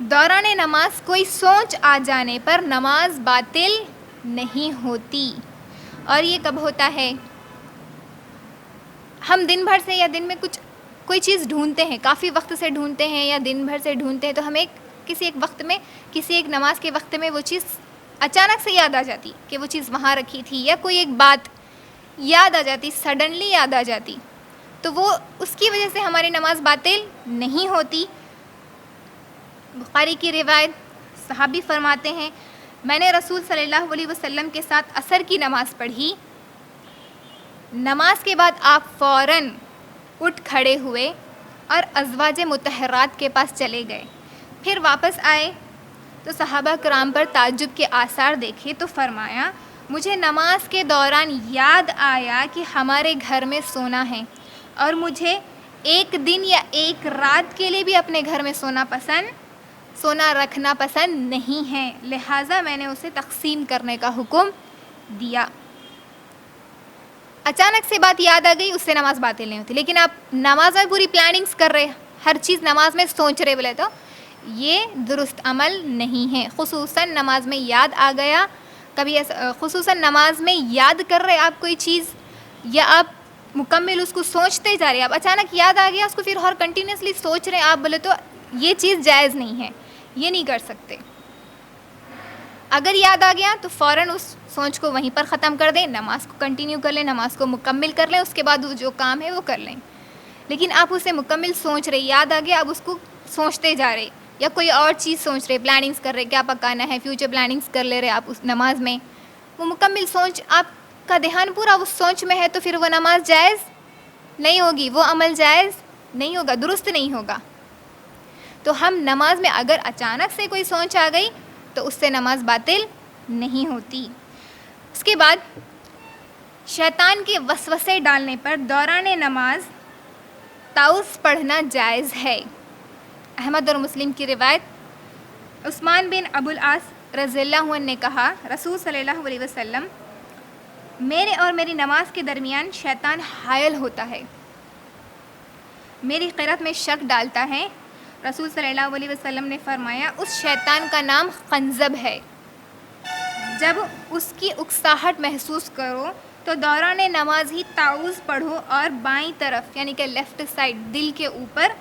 دوران نماز کوئی سوچ آ جانے پر نماز باطل نہیں ہوتی. اور یہ کب ہوتا ہے؟ ہم دن بھر سے یا دن میں کوئی چیز ڈھونڈتے ہیں، کافی وقت سے ڈھونڈتے ہیں یا دن بھر سے ڈھونڈتے ہیں، تو ہمیں کسی ایک وقت میں، کسی ایک نماز کے وقت میں وہ چیز اچانک سے یاد آ جاتی کہ وہ چیز وہاں رکھی تھی، یا کوئی ایک بات یاد آ جاتی، سڈنلی یاد آ جاتی، تو وہ اس کی وجہ سے ہماری نماز باطل نہیں ہوتی. بخاری کی روایت، صحابی فرماتے ہیں میں نے رسول صلی اللہ علیہ وسلم کے ساتھ عصر کی نماز پڑھی. نماز کے بعد آپ فوراً اٹھ کھڑے ہوئے اور ازواج مطہرات کے پاس چلے گئے. پھر واپس آئے تو صحابہ کرام پر تعجب کے آثار دیکھے تو فرمایا مجھے نماز کے دوران یاد آیا کہ ہمارے گھر میں سونا ہے اور مجھے ایک دن یا ایک رات کے لیے بھی اپنے گھر میں سونا رکھنا پسند نہیں ہے، لہٰذا میں نے اسے تقسیم کرنے کا حکم دیا. اچانک سے بات یاد آ گئی، اس سے نماز باطل نہیں ہوتی. لیکن آپ نماز میں پوری پلاننگز کر رہے، ہر چیز نماز میں سوچ رہے بولے تو یہ درست عمل نہیں ہے. خصوصاً نماز میں یاد آ گیا، خصوصاً نماز میں یاد کر رہے آپ کوئی چیز، یا آپ مکمل اس کو سوچتے جا رہے، آپ اچانک یاد آ گیا اس کو پھر اور کنٹینیوسلی سوچ رہے آپ بولے تو یہ چیز جائز نہیں ہے، یہ نہیں کر سکتے. اگر یاد آ گیا تو فوراً اس سوچ کو وہیں پر ختم کر دیں، نماز کو کنٹینیو کر لیں، نماز کو مکمل کر لیں، اس کے بعد جو کام ہے وہ کر لیں. لیکن آپ اسے مکمل سوچ رہے، یاد آ گیا، اب اس کو سوچتے جا رہے، یا کوئی اور چیز سوچ رہے، پلاننگز کر رہے، کیا پکانا ہے، فیوچر پلاننگز کر لے رہے آپ اس نماز میں، وہ مکمل سوچ، آپ کا دھیان پورا اس سوچ میں ہے، تو پھر وہ نماز جائز نہیں ہوگی، وہ عمل جائز نہیں ہوگا، درست نہیں ہوگا. تو ہم نماز میں اگر اچانک سے کوئی سوچ آ گئی تو اس سے نماز باطل نہیں ہوتی. اس کے بعد شیطان کے وسوسے ڈالنے پر دوران نماز تعوذ پڑھنا جائز ہے. احمد اور مسلم کی روایت، عثمان بن ابو العاص رضی اللہ عنہ نے کہا رسول صلی اللہ علیہ وسلم میرے اور میری نماز کے درمیان شیطان حائل ہوتا ہے، میری قرات میں شک ڈالتا ہے. رسول صلی اللہ علیہ وسلم نے فرمایا اس شیطان کا نام خنزب ہے. جب اس کی اکساہٹ محسوس کرو تو دوران نماز ہی تعوذ پڑھو اور بائیں طرف یعنی کہ لیفٹ سائڈ دل کے اوپر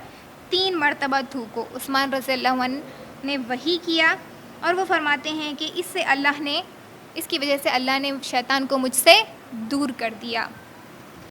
3 مرتبہ تھوکو. عثمان رضی اللہ عنہ نے وہی کیا اور وہ فرماتے ہیں کہ اس کی وجہ سے اللہ نے شیطان کو مجھ سے دور کر دیا.